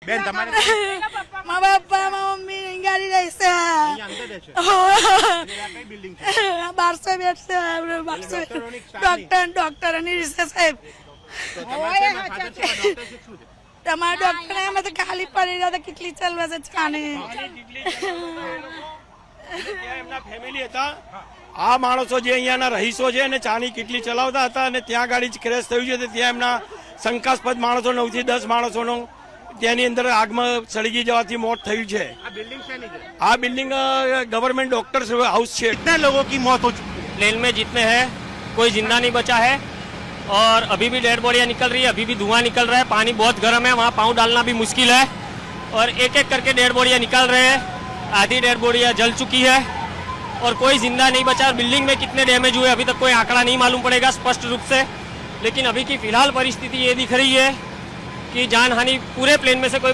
બેન તમારે મારા પપ્પા મારા મમ્મી ગાડી રહેશે અહીંયા અંદર રહે છે અને આ કઈ બિલ્ડિંગ છે 1200 બેડ છે 1200 ડોક્ટરની રીતે સાહેબ તો તમારે ફાધર છે ડોક્ટર છે શું છે તમારા ડોક્ટર એમ તો ખાલી પડી રહ્યા કેટલી ચાલવા છે છાને એમના ફેમિલી હતા આ માણસો જે અહીંયાના રહીશો છે અને ચાની કેટલી ચલાવતા હતા અને ત્યાં ગાડી ક્રેશ થયું છે ત્યાં એમના શંકાસ્પદ માણસો 9 થી 10 માણસોનો તેની અંદર આગમાં સળગી જવાથી મોત થયું છે। આ બિલ્ડિંગ શેની છે આ બિલ્ડિંગ ગવર્नमेंट डॉक्टर्स हाउस છે। कितने लोगों की मौत हो चुकी है प्लेन में जितने हैं कोई जिंदा नहीं बचा है और अभी भी डेड बॉडियाँ निकल रही है, अभी भी धुआं निकल रहा है, पानी बहुत गर्म है, वहाँ पाँव डालना भी मुश्किल है और एक एक करके डेड बॉडियाँ निकल रहे हैं। आधी डेड बॉडियाँ जल चुकी है और कोई जिंदा नहीं बचा। बिल्डिंग में कितने डैमेज हुए अभी तक कोई आंकड़ा नहीं मालूम पड़ेगा स्पष्ट रूप से, लेकिन अभी की फिलहाल परिस्थिति ये दिख रही है कि जान हानि पूरे प्लेन में से कोई